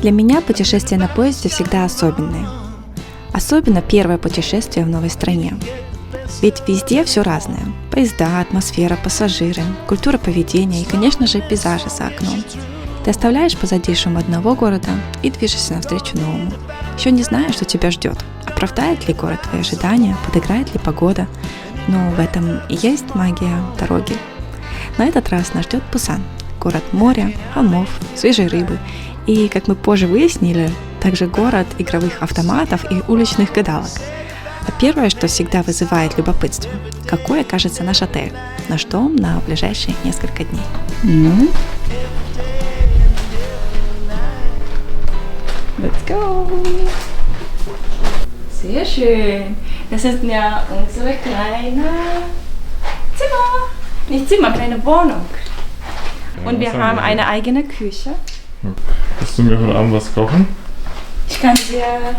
Для меня путешествия на поезде всегда особенные. Особенно первое путешествие в новой стране. Ведь везде все разное. Поезда, атмосфера, пассажиры, культура поведения и, конечно же, пейзажи за окном. Ты оставляешь позади шум одного города и движешься навстречу новому. Еще не зная, что тебя ждет. Оправдает ли город твои ожидания, подыграет ли погода. Но в этом и есть магия дороги. На этот раз нас ждет Пусан. Город моря, холмов, свежей рыбы. И, как мы позже выяснили, также город игровых автоматов и уличных гадалок. А первое, что всегда вызывает любопытство, какой окажется наш отель, на что на ближайшие несколько дней. Let's go! Sehr schön! Das ist ja unsere kleine Zimmer. Nicht Zimmer, kleine Wohnung. Und wir haben eine eigene Küche. Willst du mir heute Abend was kochen? Ich kann dir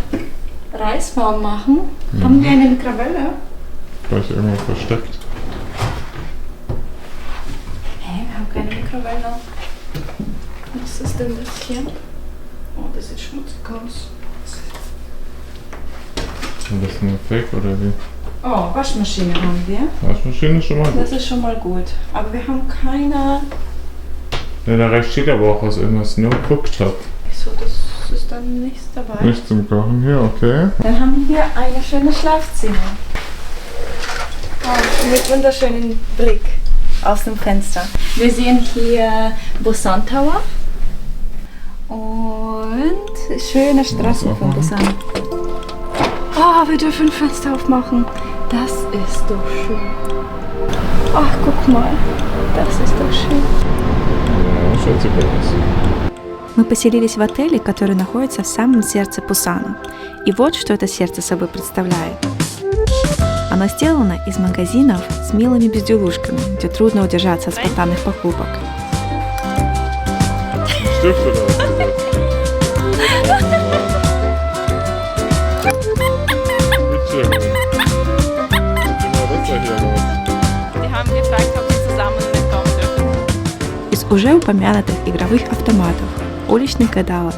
Reis warm machen. Haben wir eine Mikrowelle? Vielleicht irgendwo versteckt. Nee, wir haben keine Mikrowelle. Was ist denn das hier? Oh, das sieht schmutzig aus. Und das ist nur Fake oder wie? Oh, Waschmaschine haben wir. Waschmaschine ist schon mal gut. Das ist schon mal gut. Aber wir haben keine... Ja, da rechts steht aber auch was irgendwas, nur Cooktop. Wieso, das ist dann nichts dabei? Nicht zum Kochen hier, okay. Dann haben wir ein schönes Schlafzimmer. Oh, mit wunderschönem Blick aus dem Fenster. Wir sehen hier Busan Tower und schöne Straßen von Busan. Oh, wir dürfen Fenster aufmachen. Das ist doch schön. Ach, guck mal. Das ist doch schön. Мы поселились в отеле, который находится в самом сердце Пусана. И вот что это сердце собой представляет. Оно сделано из магазинов с милыми безделушками, где трудно удержаться от спонтанных покупок. Из уже упомянутых игровых автоматов, уличных гадалок,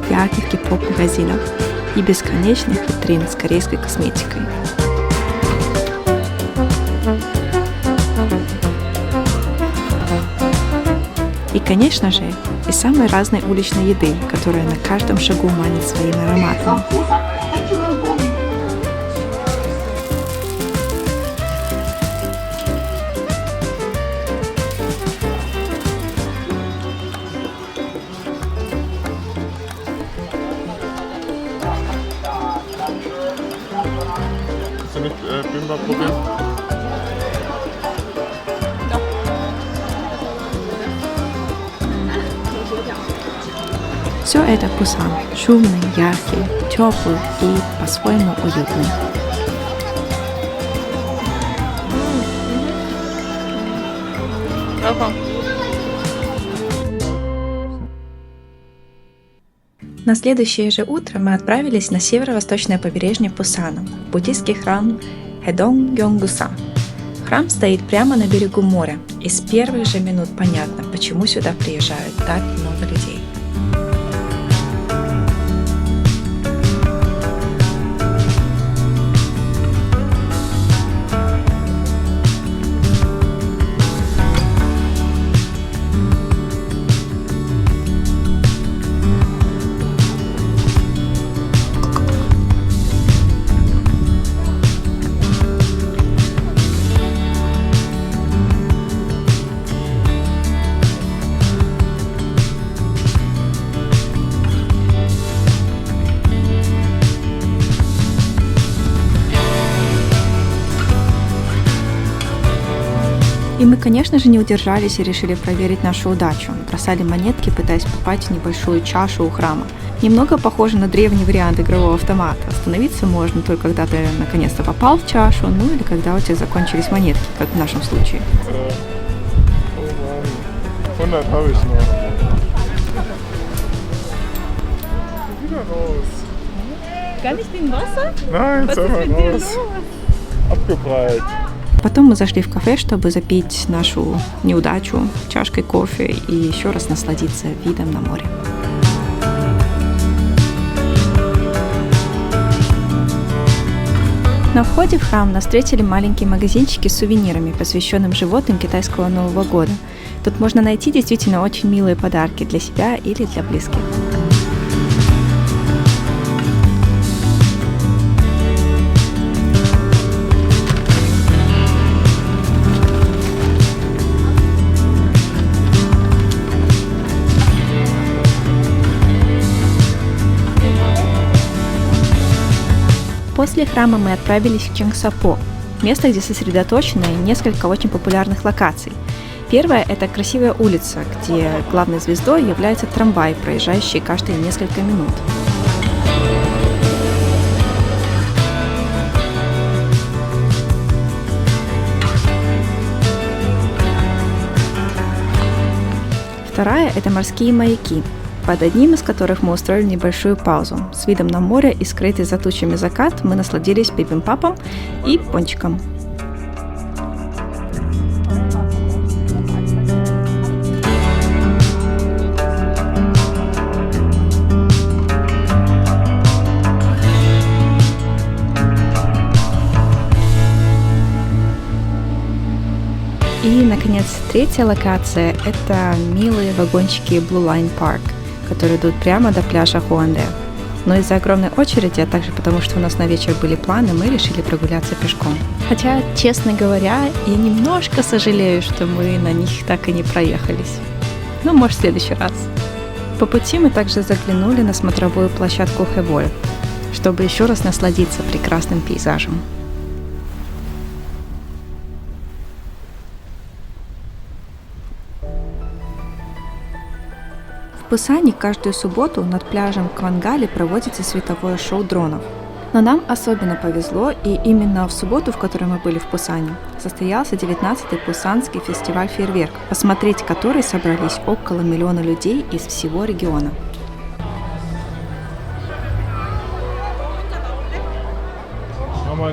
ярких кей-поп-магазинов и бесконечных витрин с корейской косметикой. И, конечно же, из самой разной уличной еды, которая на каждом шагу манит своими ароматами. Willst du nicht Bimbap probieren? Все это Пусан. Шумный, яркий, теплый и по-своему уютный. На следующее же утро мы отправились на северо-восточное побережье Пусана, в буддийский храм Хэдонг-гёнгуса. Храм стоит прямо на берегу моря, и с первых же минут понятно, почему сюда приезжают так много людей. И мы, конечно же, не удержались и решили проверить нашу удачу. Бросали монетки, пытаясь попасть в небольшую чашу у храма. Немного похоже на древний вариант игрового автомата. Остановиться можно только когда ты наконец-то попал в чашу, ну или когда у тебя закончились монетки, как в нашем случае. 100 habe ich noch. Wieder raus. Gar nicht in Wasser? Nein, jetzt einmal raus. Abgeprallt. Потом мы зашли в кафе, чтобы запить нашу неудачу чашкой кофе и еще раз насладиться видом на море. На входе в храм нас встретили маленькие магазинчики с сувенирами, посвященным животным китайского Нового года. Тут можно найти действительно очень милые подарки для себя или для близких. После храма мы отправились в Чангсапо, место, где сосредоточено несколько очень популярных локаций. Первая – это красивая улица, где главной звездой является трамвай, проезжающий каждые несколько минут. Вторая – это морские маяки, под одним из которых мы устроили небольшую паузу. С видом на море и скрытый за тучами закат мы насладились бибимпапом и пончиком. И, наконец, третья локация – это милые вагончики Blue Line Park, которые идут прямо до пляжа Хуанде. Но из-за огромной очереди, а также потому, что у нас на вечер были планы, мы решили прогуляться пешком. Хотя, честно говоря, я немножко сожалею, что мы на них так и не проехались. Ну, может, в следующий раз. По пути мы также заглянули на смотровую площадку Хэволь, чтобы еще раз насладиться прекрасным пейзажем. В Пусане каждую субботу над пляжем Квангали проводится световое шоу дронов. Но нам особенно повезло, и именно в субботу, в которой мы были в Пусане, состоялся 19-й Пусанский фестиваль фейерверков, посмотреть который собрались около 1 миллиона людей из всего региона.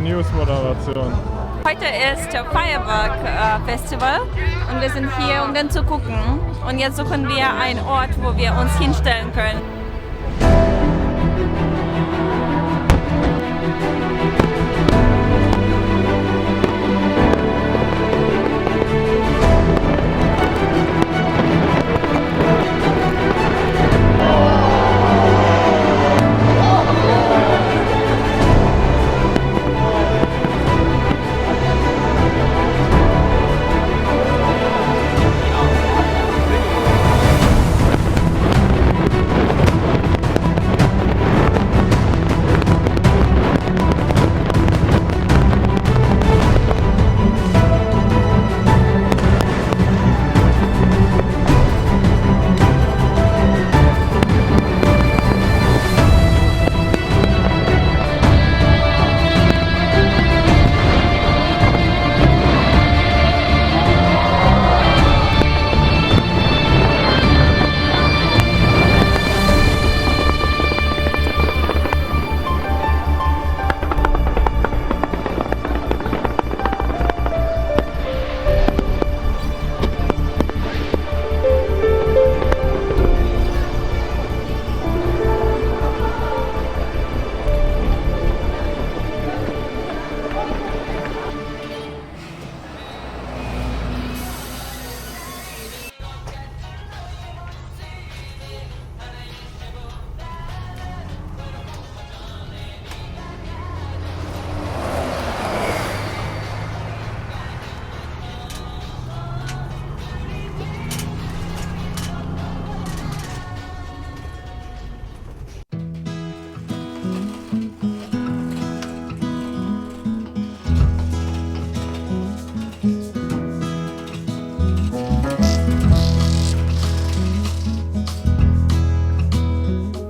News-Moderation. Heute ist Feuerwerk-Festival und wir sind hier, um dann zu gucken. Und jetzt suchen wir einen Ort, wo wir uns hinstellen können.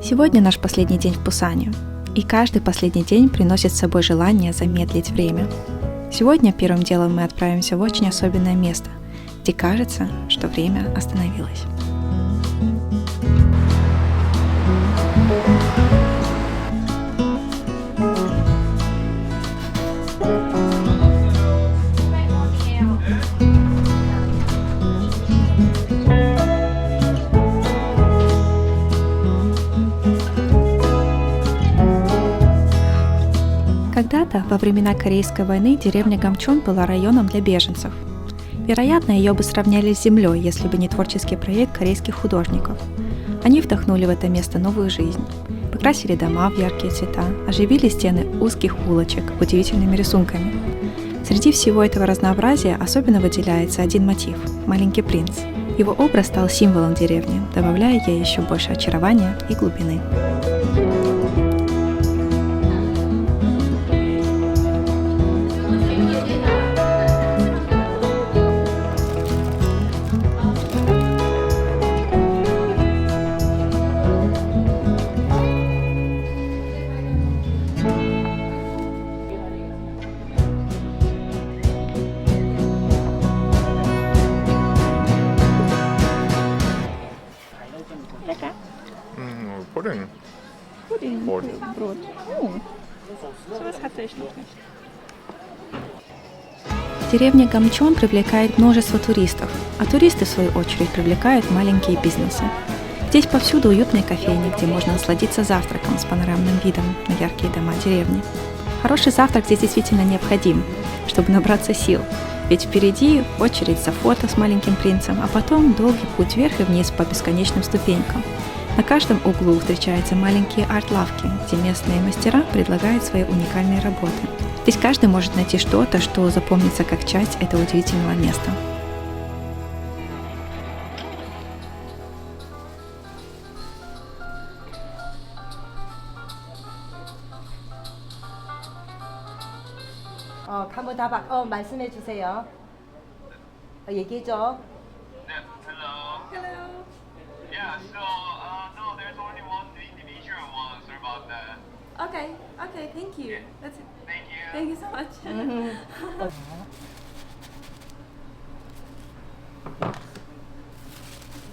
Сегодня наш последний день в Пусане, и каждый последний день приносит с собой желание замедлить время. Сегодня первым делом мы отправимся в очень особенное место, где кажется, что время остановилось. Когда-то, во времена Корейской войны, деревня Гамчон была районом для беженцев. Вероятно, ее бы сравняли с землей, если бы не творческий проект корейских художников. Они вдохнули в это место новую жизнь, покрасили дома в яркие цвета, оживили стены узких улочек удивительными рисунками. Среди всего этого разнообразия особенно выделяется один мотив – «Маленький принц». Его образ стал символом деревни, добавляя ей еще больше очарования и глубины. Pudding. Brot. Деревня Гамчон привлекает множество туристов, а туристы, в свою очередь, привлекают маленькие бизнесы. Здесь повсюду уютные кофейни, где можно насладиться завтраком с панорамным видом на яркие дома деревни. Хороший завтрак здесь действительно необходим, чтобы набраться сил, ведь впереди очередь за фото с маленьким принцем, а потом долгий путь вверх и вниз по бесконечным ступенькам. На каждом углу встречаются маленькие арт-лавки, где местные мастера предлагают свои уникальные работы. Здесь каждый может найти что-то, что запомнится как часть этого удивительного места. 한번 다 말씀해 주세요. 얘기해줘. Hello. Yeah, so, no, there's only one Indonesian one. Sorry about that. Okay, thank you. That's it. Thank you. Thank you so much.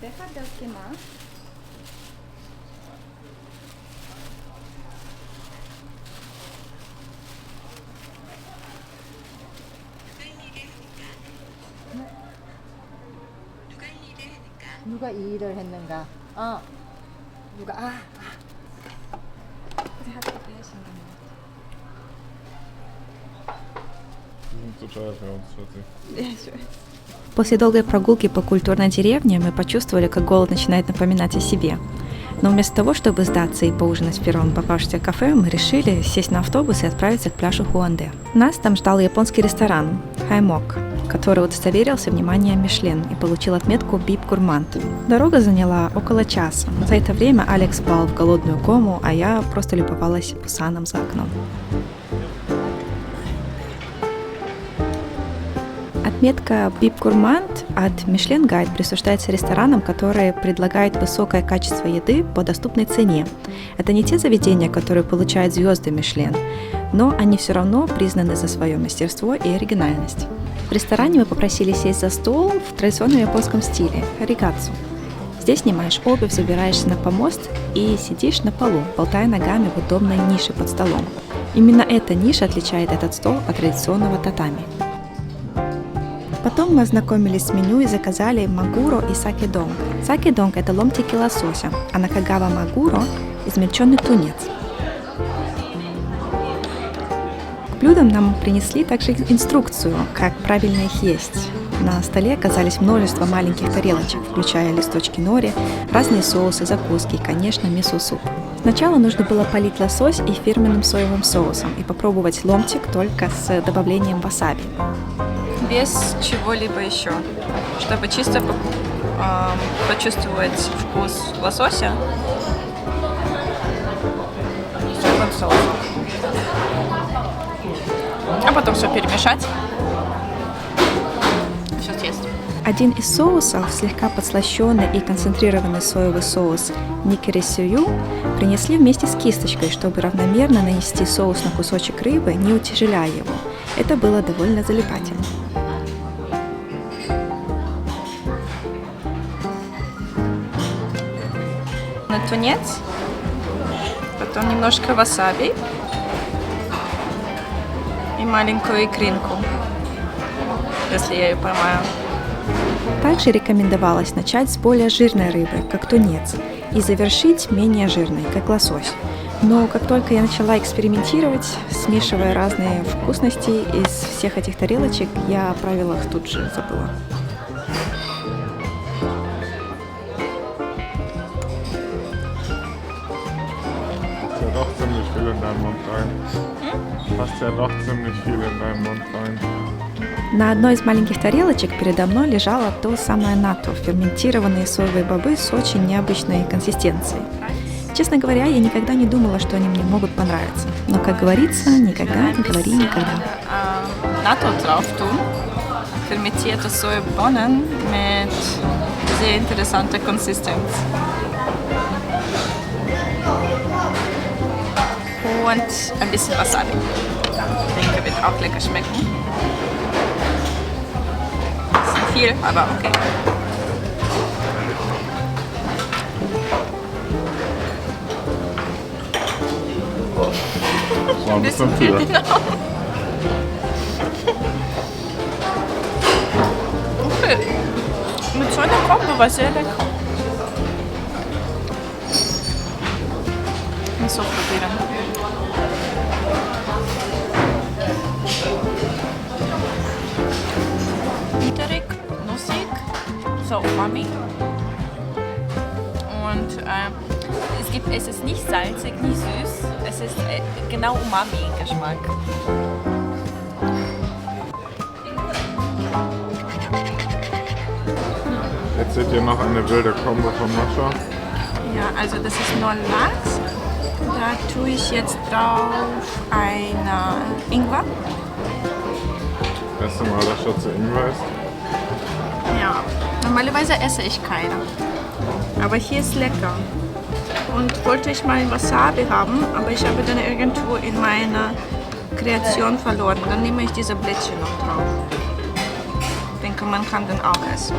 Deja de quemar. 누가 이 일을 했는가? 누가 Zu teuer für uns, 40. После долгой прогулки по культурной деревне мы почувствовали, как голод начинает напоминать о себе. Но вместо того, чтобы сдаться и поужинать в первом попавшемся кафе, мы решили сесть на автобус и отправиться к пляжу Хуанде. Нас там ждал японский ресторан Хаймок, который удостоверился вниманием Мишлен и получил отметку Бип Гурмант. Дорога заняла около часа. За это время Алекс спал в голодную кому, а я просто любовалась Пусаном за окном. Отметка Бип Гурмант от Мишлен Гайд присуждается ресторанам, которые предлагают высокое качество еды по доступной цене. Это не те заведения, которые получают звезды Мишлен, но они все равно признаны за свое мастерство и оригинальность. В ресторане мы попросили сесть за стол в традиционном японском стиле – ригацу. Здесь снимаешь обувь, забираешься на помост и сидишь на полу, болтая ногами в удобной нише под столом. Именно эта ниша отличает этот стол от традиционного татами. Потом мы ознакомились с меню и заказали магуро и саке-донг. Саке-донг – это ломтики лосося, а накагава магуро – измельченный тунец. К блюдам нам принесли также инструкцию, как правильно их есть. На столе оказались множество маленьких тарелочек, включая листочки нори, разные соусы, закуски и, конечно, мисо-суп. Сначала нужно было полить лосось и фирменным соевым соусом и попробовать ломтик только с добавлением васаби. Без чего-либо еще, чтобы чисто почувствовать вкус лосося с соевым соусом. А потом все перемешать. Все съесть. Один из соусов, слегка подслащенный и концентрированный соевый соус никери-сюю, принесли вместе с кисточкой, чтобы равномерно нанести соус на кусочек рыбы, не утяжеляя его. Это было довольно залипательно. На тунец, потом немножко васаби и маленькую икринку, если я ее поймаю. Также рекомендовалось начать с более жирной рыбы, как тунец, и завершить менее жирной, как лосось. Но как только я начала экспериментировать, смешивая разные вкусности из всех этих тарелочек, я о правилах тут же забыла. Passt ja doch ziemlich viel in deinen Mund rein. Passt ja doch ziemlich viel in deinen Mund rein. На одной из маленьких тарелочек передо мной лежало то самое натто, ферментированные соевые бобы с очень необычной консистенцией. Честно говоря, я никогда не думала, что они мне могут понравиться. Но, как говорится, никогда не говори никогда. Natto drauf tun. Fermentierte Sojabohnen mit sehr interessanter Konsistenz. Und ein bisschen Wasabi. Ich denke, wird auch lecker schmecken. Bisschen viel, aber okay. Das war ein bisschen viel. Okay. Mit so einer Kombo war sehr lecker. Muss auch probieren. Bitterig, nussig, so Umami. Und es ist nicht salzig, nicht süß. Es ist genau Umami-Geschmack. Jetzt seht ihr noch eine wilde Kombo von Mascha. Ja, also das ist nur Lachs. Da tue ich jetzt drauf eine Ingwer. Das erste Mal, dass Schatze Ingwer isst. Ja, normalerweise esse ich keine. Aber hier ist lecker. Und wollte ich mal Wasabi haben, aber ich habe dann irgendwo in meiner Kreation verloren. Dann nehme ich diese Blättchen noch drauf. Ich denke, man kann den auch essen.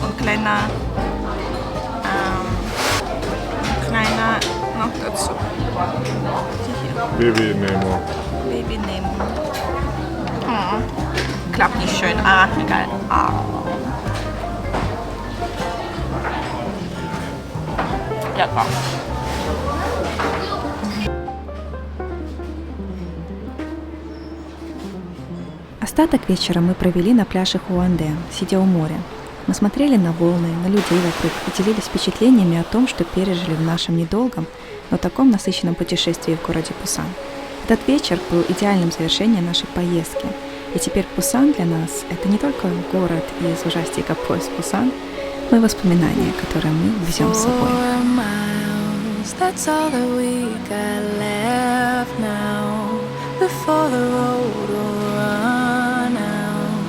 Und kleiner noch dazu. Baby Nemo. Baby Nemo. Oh, klappt nicht schön. Ah, egal. Ah. Lecker. Остаток вечера мы провели на пляже Хуанде, сидя у моря. Мы смотрели на волны, на людей вокруг и делились впечатлениями о том, что пережили в нашем недолгом, но таком насыщенном путешествии в городе Пусан. Этот вечер был идеальным завершением нашей поездки. И теперь Пусан для нас – это не только город из ужастика «Поезд Пусан», но и воспоминания, которые мы везем с собой. That's all that we got left now. Before the road will run out.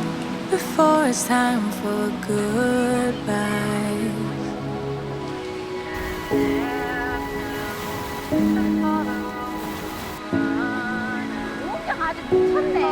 Before it's time for goodbye. gerade gut von der.